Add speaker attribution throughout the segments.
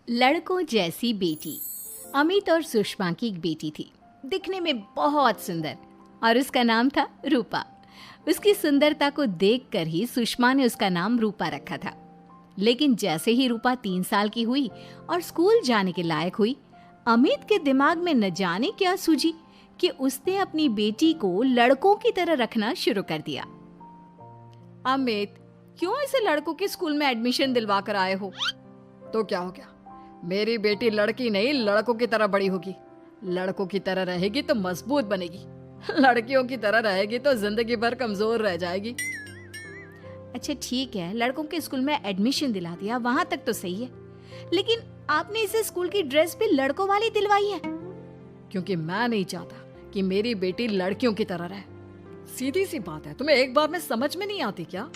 Speaker 1: लड़कों जैसी बेटी। अमित और सुषमा की एक बेटी थी, दिखने में बहुत सुंदर, और उसका नाम था रूपा। उसकी सुंदरता को देखकर ही सुषमा ने उसका नाम रूपा रखा था। लेकिन जैसे ही रूपा 3 साल की हुई और स्कूल जाने के लायक हुई, अमित के दिमाग में न जाने क्या सूझी कि उसने अपनी बेटी को लड़कों की तरह रखना शुरू कर दिया। अमित, क्यों इसे लड़कों के स्कूल में एडमिशन दिलवा कर आए हो?
Speaker 2: तो क्या हो गया? मेरी बेटी लड़की नहीं लड़कों की तरह बड़ी होगी। लड़कों की तरह रहेगी तो मजबूत बनेगी, लड़कियों की तरह रहेगी तो जिंदगी भर कमजोर रह जाएगी।
Speaker 1: अच्छा ठीक है, लड़कों के स्कूल में एडमिशन दिला दिया, वहां तक तो सही है। लेकिन आपने इसे स्कूल की ड्रेस भी लड़कों वाली दिलवाई है।
Speaker 2: क्योंकि मैं नहीं चाहता कि मेरी बेटी लड़कियों की तरह रहे। सीधी सी बात है, तुम्हें एक बार में समझ में नहीं आती क्या?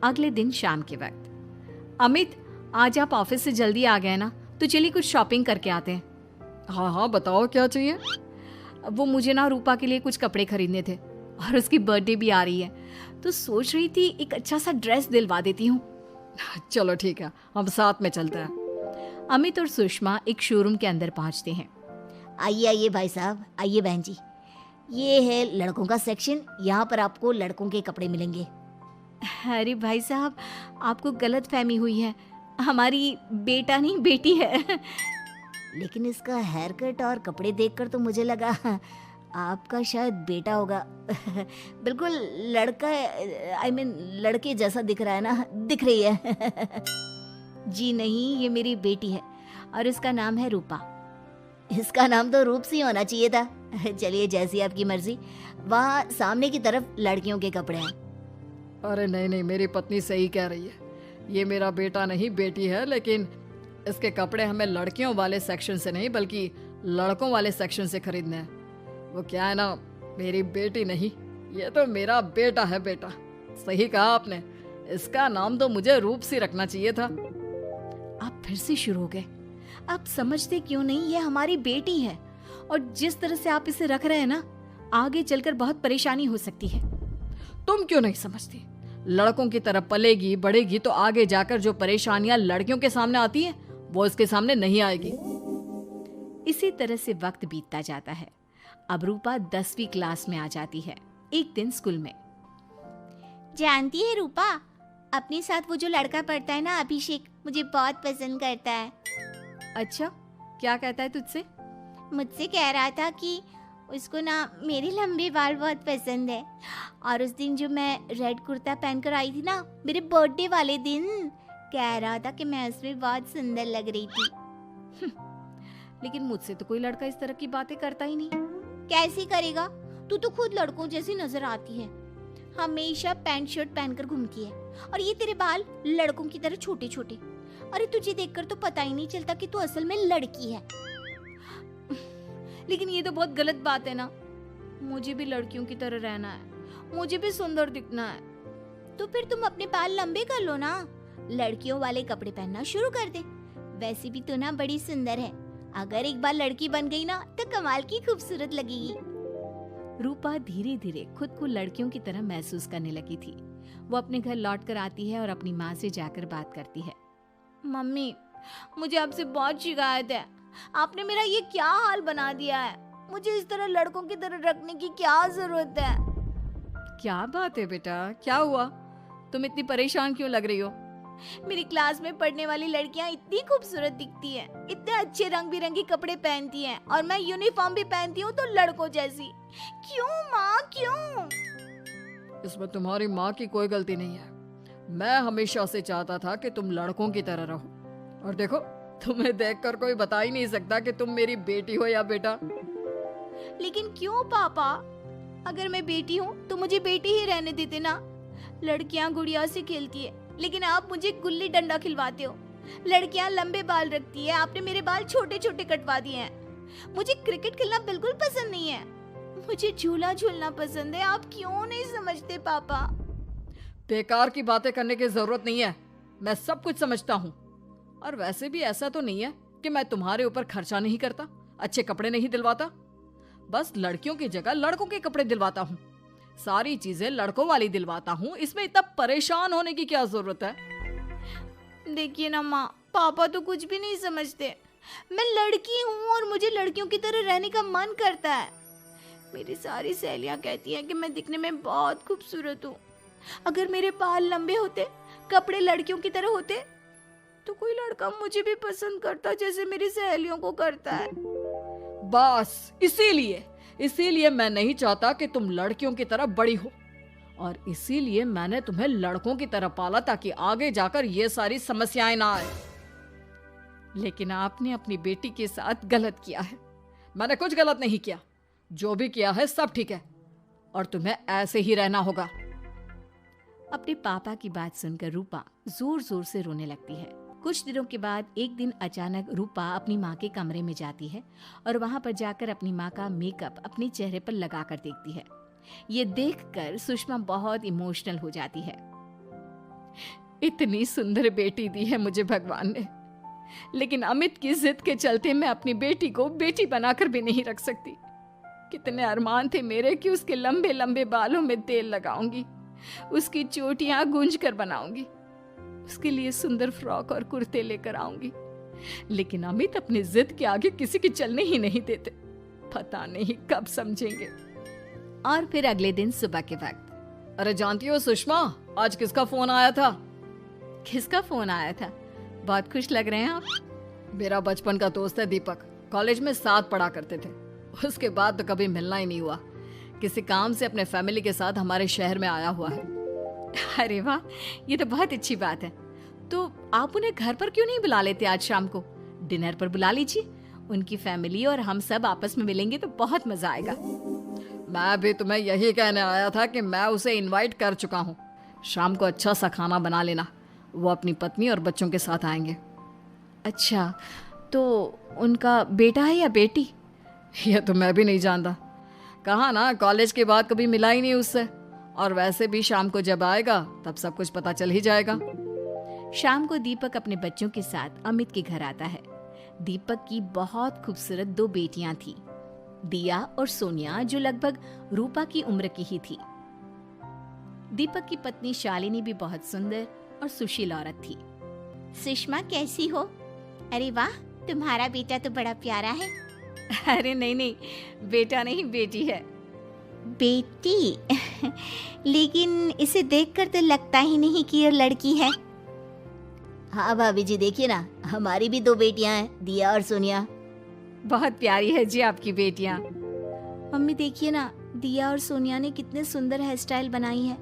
Speaker 1: अगले दिन शाम के वक्त, अमित आज आप ऑफिस से जल्दी आ गए ना, तो चलिए कुछ शॉपिंग करके आते हैं।
Speaker 2: हाँ हाँ, बताओ क्या चाहिए?
Speaker 1: वो मुझे ना रूपा के लिए कुछ कपड़े खरीदने थे, और उसकी बर्थडे भी आ रही है, तो सोच रही थी एक अच्छा सा ड्रेस दिलवा देती हूँ।
Speaker 2: चलो ठीक है, हम साथ में चलते हैं।
Speaker 1: अमित और सुषमा एक शोरूम के अंदर पहुंचते हैं।
Speaker 3: आइए आइए भाई साहब, आइए बहन जी। ये है लड़कों का सेक्शन, यहाँ पर आपको लड़कों के कपड़े मिलेंगे।
Speaker 1: अरे भाई साहब, आपको गलत फहमी हुई है, हमारी बेटा नहीं बेटी है।
Speaker 3: लेकिन इसका हेयर कट और कपड़े देखकर तो मुझे लगा आपका शायद बेटा होगा। बिल्कुल लड़का, आई मीन लड़के जैसा दिख रहा है ना, दिख रही है।
Speaker 1: जी नहीं, ये मेरी बेटी है और इसका नाम है रूपा।
Speaker 3: इसका नाम तो रूप सी होना चाहिए था। चलिए जैसी आपकी मर्जी। वहाँ सामने की तरफ लड़कियों के कपड़े हैं।
Speaker 2: अरे नहीं नहीं, मेरी पत्नी सही कह रही है, ये मेरा बेटा नहीं बेटी है। लेकिन इसके कपड़े हमें लड़कियों वाले सेक्शन से नहीं बल्कि लड़कों वाले सेक्शन से खरीदने हैं। वो क्या है ना, मेरी बेटी नहीं, ये तो मेरा बेटा है। बेटा, सही कहा आपने, इसका नाम तो मुझे रूप सी रखना चाहिए था।
Speaker 1: आप फिर से शुरू हो गए। आप समझते क्यों नहीं, ये हमारी बेटी है, और जिस तरह से आप इसे रख रहे हैं ना, आगे चलकर बहुत परेशानी हो सकती है।
Speaker 2: तुम क्यों नहीं समझती? लड़कों की तरह पलेगी बढ़ेगी तो आगे जाकर जो परेशानियां लड़कियों के सामने आती हैं, वो इसके सामने नहीं आएगी।
Speaker 1: इसी तरह से वक्त बीतता जाता है। अब रूपा 10वीं क्लास में आ जाती है। एक दिन स्कूल में,
Speaker 3: जानती है रूपा, अपने साथ वो जो लड़का पढ़ता है ना, अभिषेक, मुझे बहुत पसंद करता है।
Speaker 1: अच्छा, क्या कहता है तुझसे?
Speaker 3: मुझसे कह रहा था कि उसको ना मेरे लंबे बाल बहुत पसंद है, और उस दिन जो मैं रेड कुर्ता पहनकर आई थी ना, मेरे बर्थडे वाले दिन, कह रहा था कि मैं उसमें बहुत सुंदर लग रही थी।
Speaker 1: लेकिन मुझसे तो कोई लड़का इस तरह की बातें करता ही नहीं।
Speaker 3: कैसे करेगा? तू तो खुद लड़कों जैसी नजर आती है, हमेशा पैंट शर्ट पहनकर घूमती है, और ये तेरे बाल लड़कों की तरह छोटे छोटे। अरे तुझे देखकर तो पता ही नहीं चलता कि तू असल में लड़की है।
Speaker 1: लेकिन ये तो बहुत गलत बात है ना, मुझे भी लड़कियों की तरह रहना है, मुझे भी सुंदर दिखना है।
Speaker 3: तो फिर तुम अपने बाल लंबे कर लो ना, लड़कियों वाले कपड़े पहनना शुरू कर दे। वैसे भी तू ना बड़ी सुंदर है, अगर एक बार लड़की बन गई ना तो कमाल की खूबसूरत लगेगी।
Speaker 1: रूपा धीरे धीरे खुद को लड़कियों की तरह महसूस करने लगी थी। वो अपने घर लौट कर आती है और अपनी माँ से जाकर बात करती है।
Speaker 3: मम्मी, मुझे आपसे बहुत शिकायत है, आपने मेरा ये क्या हाल बना दिया है। मुझे इस तरह लड़कों की तरह रखने की क्या जरूरत है?
Speaker 1: क्या बात है बेटा, क्या हुआ? तुम इतनी परेशान क्यों लग रही हो?
Speaker 3: मेरी क्लास में पढ़ने वाली लड़कियां इतनी खूबसूरत दिखती हैं, इतने अच्छे रंग बिरंगे कपड़े पहनती हैं, और मैं यूनिफॉर्म भी पहनती हूँ तो लड़कों जैसी। क्यों माँ, क्यों?
Speaker 2: इसमें तुम्हारी माँ की कोई गलती नहीं है। मैं हमेशा से चाहता था कि तुम लड़कों की तरह रहो, और देखो, तुम्हें देखकर कोई बता ही नहीं सकता कि तुम मेरी बेटी हो या बेटा।
Speaker 3: लेकिन क्यों पापा? अगर मैं बेटी हूँ तो मुझे बेटी ही रहने देते ना। लड़कियाँ गुड़िया से खेलती है, लेकिन आप मुझे गुल्ली डंडा खिलवाते हो। लड़कियाँ लंबे बाल रखती है, आपने मेरे बाल छोटे छोटे कटवा दिए हैं। मुझे क्रिकेट खेलना बिल्कुल पसंद नहीं है, मुझे झूला झूलना पसंद है। आप क्यों नहीं समझते पापा?
Speaker 2: बेकार की बातें करने की जरूरत नहीं है, मैं सब कुछ समझता हूँ। और वैसे भी ऐसा तो नहीं है कि मैं तुम्हारे ऊपर खर्चा नहीं करता, अच्छे कपड़े नहीं दिलवाता। बस लड़कियों की जगह लड़कों के कपड़े दिलवाता हूँ, सारी चीजें लड़कों वाली दिलवाता हूँ। इसमें इतना परेशान होने की क्या जरूरत है?
Speaker 3: देखिए ना माँ, पापा तो कुछ भी नहीं समझते। मैं लड़की हूँ और मुझे लड़कियों की तरह रहने का मन करता है। मेरी सारी सहेलियाँ कहती हैं कि मैं दिखने में बहुत खूबसूरत हूँ। अगर मेरे बाल लंबे होते, कपड़े लड़कियों की तरह होते, तो कोई लड़का मुझे भी पसंद करता जैसे मेरी सहेलियों को करता है।
Speaker 2: बस इसीलिए मैं नहीं चाहता कि तुम लड़कियों की तरह बड़ी हो, और इसीलिए मैंने तुम्हें लड़कों की तरह पाला ताकि आगे जाकर ये सारी समस्याएं ना आए। लेकिन आपने अपनी बेटी के साथ गलत किया है। मैंने कुछ गलत नहीं किया, जो भी किया है सब ठीक है, और तुम्हें ऐसे ही रहना होगा।
Speaker 1: अपने पापा की बात सुनकर रूपा जोर जोर से रोने लगती है। कुछ दिनों के बाद एक दिन अचानक रूपा अपनी माँ के कमरे में जाती है और वहां पर जाकर अपनी माँ का मेकअप अपने चेहरे पर लगाकर देखती है। ये देखकर सुषमा बहुत इमोशनल हो जाती है। इतनी सुंदर बेटी दी है मुझे भगवान ने, लेकिन अमित की जिद के चलते मैं अपनी बेटी को बेटी बनाकर भी नहीं रख सकती। कितने अरमान थे मेरे कि उसके लंबे लंबे बालों में तेल लगाऊंगी, उसकी चोटियां गूंज कर बनाऊंगी, उसके लिए सुंदर फ्रॉक और कुर्ते लेकर आऊंगी। लेकिन अमित अपनी जिद के आगे किसी की चलने ही नहीं देते। पता नहीं कब समझेंगे। और फिर अगले दिन सुबह के वक्त।
Speaker 2: अरे जानती हो सुषमा, आज किसका फोन आया था?
Speaker 1: किसका फोन आया था? बहुत खुश लग रहे हैं आप।
Speaker 2: मेरा बचपन का दोस्त है दीपक। कॉलेज में साथ पढ़ा करते थे, उसके बाद तो कभी मिलना ही नहीं हुआ। किसी काम से अपने फैमिली के साथ हमारे शहर में आया हुआ है।
Speaker 1: अरे वाह, ये तो बहुत अच्छी बात है। तो आप उन्हें घर पर क्यों नहीं बुला लेते? आज शाम को डिनर पर बुला लीजिए। उनकी फैमिली और हम सब आपस में मिलेंगे तो बहुत मजा आएगा।
Speaker 2: मैं भी तुम्हें यही कहने आया था कि मैं उसे इनवाइट कर चुका हूँ। शाम को अच्छा सा खाना बना लेना, वो अपनी पत्नी और बच्चों के साथ आएंगे।
Speaker 1: अच्छा, तो उनका बेटा है या बेटी?
Speaker 2: ये तो मैं भी नहीं जानता। कहा ना, कॉलेज के बाद कभी मिला ही नहीं उससे, और वैसे भी शाम को जब आएगा तब सब कुछ पता चल ही जाएगा।
Speaker 1: शाम को दीपक अपने बच्चों के साथ अमित के घर आता है। दीपक की बहुत खूबसूरत 2 बेटियां थी, दिया और सोनिया, जो लगभग रूपा की उम्र की ही थी। दीपक की पत्नी शालिनी भी बहुत सुंदर और सुशील औरत थी।
Speaker 3: सुषमा कैसी हो? अरे वाह, तुम्हारा बेटा तो बड़ा प्यारा है।
Speaker 1: अरे नहीं, बेटा नहीं, बेटी है।
Speaker 3: बेटी? लेकिन इसे देखकर तो लगता ही नहीं कि ये लड़की है। हाँ भाभी जी, देखिए ना, हमारी भी 2 बेटियां हैं, दिया और सोनिया।
Speaker 1: बहुत प्यारी है जी आपकी बेटियां।
Speaker 3: मम्मी देखिए ना, दिया और सोनिया ने कितने सुंदर हेयर स्टाइल बनाई है,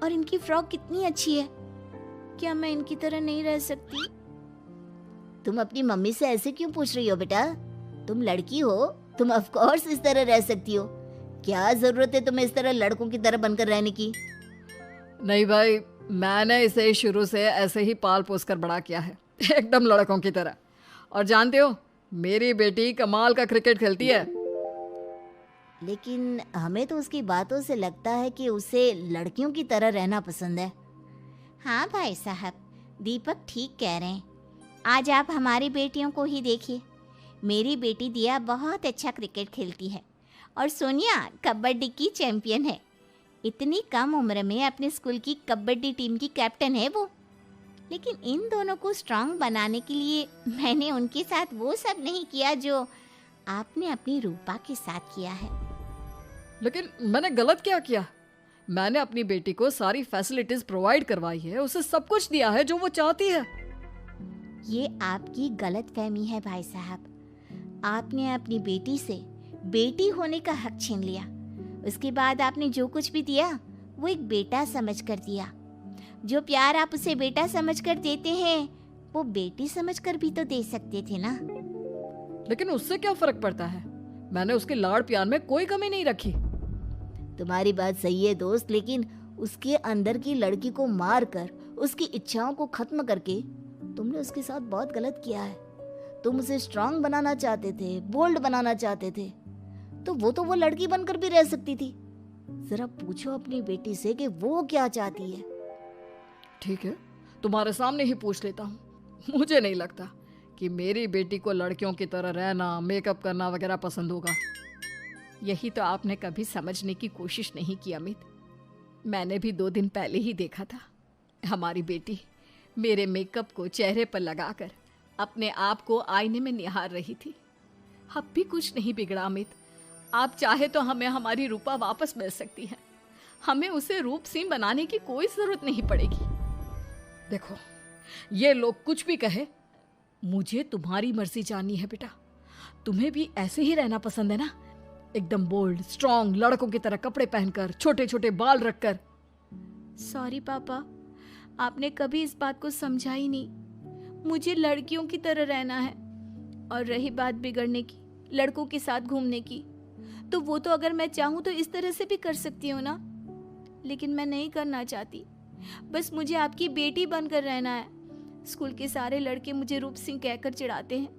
Speaker 3: और इनकी फ्रॉक कितनी अच्छी है। क्या मैं इनकी तरह नहीं रह सकती? तुम अपनी मम्मी से ऐसे क्यों पूछ रही हो बेटा? तुम लड़की हो, तुम ऑफ कोर्स इस तरह रह सकती हो। क्या जरूरत है तुम्हें इस तरह लड़कों की तरह बनकर रहने की?
Speaker 2: नहीं भाई, मैंने इसे शुरू से ऐसे ही पाल पोस कर बड़ा किया है, एकदम लड़कों की तरह। और जानते हो, मेरी बेटी कमाल का क्रिकेट खेलती है।
Speaker 3: लेकिन हमें तो उसकी बातों से लगता है कि उसे लड़कियों की तरह रहना पसंद है। हाँ भाई साहब, दीपक ठीक कह रहे हैं। आज आप हमारी बेटियों को ही देखिए। मेरी बेटी दिया बहुत अच्छा क्रिकेट खेलती है, और सोनिया कबड्डी की चैंपियन है। इतनी कम उम्र में अपने स्कूल की कबड्डी टीम की कैप्टन है वो। लेकिन इन दोनों को स्ट्रांग बनाने के लिए मैंने उनके साथ वो सब नहीं किया जो आपने अपनी रूपा के साथ किया है।
Speaker 2: लेकिन मैंने गलत क्या किया? मैंने अपनी बेटी को सारी फैसिलिटीज प्रोवाइड करवाई है, उसे सब कुछ दिया है जो वो चाहती है।
Speaker 3: ये आपकी गलतफहमी है भाई साहब। आपने अपनी बेटी से बेटी होने का हक छीन लिया। उसके बाद आपने जो कुछ भी दिया वो एक बेटा समझकर दिया। जो प्यार आप उसे बेटा समझकर देते हैं वो बेटी समझकर भी तो दे सकते थे ना।
Speaker 2: लेकिन उससे क्या फर्क पड़ता है? मैंने उसके लाड़ प्यार में कोई कमी नहीं रखी।
Speaker 3: तुम्हारी बात सही है दोस्त, लेकिन उसके अंदर की लड़की को मार कर, उसकी इच्छाओं को खत्म करके तुमने उसके साथ बहुत गलत किया है। तुम उसे स्ट्रांग बनाना चाहते थे, बोल्ड बनाना चाहते थे, तो वो लड़की बनकर भी रह सकती थी। जरा पूछो अपनी बेटी से कि वो क्या चाहती है।
Speaker 2: ठीक है, तुम्हारे सामने ही पूछ लेता हूँ। मुझे नहीं लगता कि मेरी बेटी को लड़कियों की तरह रहना, मेकअप करना वगैरह पसंद होगा।
Speaker 1: यही तो आपने कभी समझने की कोशिश नहीं की अमित। मैंने भी 2 दिन पहले ही देखा था। हमारी बेटी मेरे मेकअप को चेहरे पर लगाकर अपने आप को आईने में निहार रही थी। अब भी कुछ नहीं बिगड़ा अमित। आप चाहे तो हमें हमारी रूपा वापस मिल सकती है। हमें उसे रूप सिंह बनाने की कोई जरूरत नहीं पड़ेगी।
Speaker 2: देखो, ये लोग कुछ भी कहे, मुझे तुम्हारी मर्जी जाननी है बेटा। तुम्हें भी ऐसे ही रहना पसंद है ना? एकदम बोल्ड, स्ट्रांग, लड़कों की तरह कपड़े पहनकर, छोटे छोटे बाल रखकर।
Speaker 3: सॉरी पापा, आपने कभी इस बात को समझा ही नहीं। मुझे लड़कियों की तरह रहना है। और रही बात बिगड़ने की, लड़कों के साथ घूमने की, तो वो तो अगर मैं चाहूँ तो इस तरह से भी कर सकती हूँ ना। लेकिन मैं नहीं करना चाहती। बस मुझे आपकी बेटी बनकर रहना है। स्कूल के सारे लड़के मुझे रूप सिंह कहकर चिढ़ाते हैं।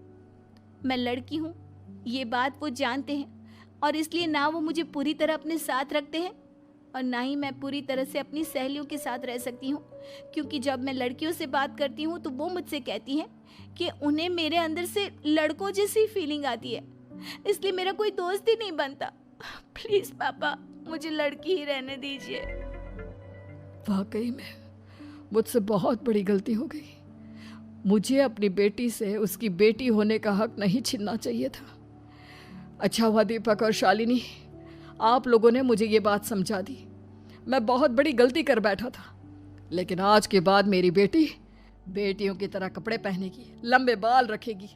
Speaker 3: मैं लड़की हूँ, ये बात वो जानते हैं, और इसलिए ना वो मुझे पूरी तरह अपने साथ रखते हैं और ना ही मैं पूरी तरह से अपनी सहेलियों के साथ रह सकती हूँ। क्योंकि जब मैं लड़कियों से बात करती हूँ तो वो मुझसे कहती हैं कि उन्हें मेरे अंदर से लड़कों जैसी फीलिंग आती है, इसलिए मेरा कोई दोस्त ही नहीं बनता। प्लीज पापा, मुझे लड़की ही रहने दीजिए।
Speaker 2: वाकई में मुझसे बहुत बड़ी गलती हो गई। मुझे अपनी बेटी से उसकी बेटी होने का हक नहीं छीनना चाहिए था। अच्छा हुआ दीपक और शालिनी, आप लोगों ने मुझे ये बात समझा दी। मैं बहुत बड़ी गलती कर बैठा था, लेकिन आज के बाद मेरी बेटी बेटियों की तरह कपड़े पहनेगी, लंबे बाल रखेगी,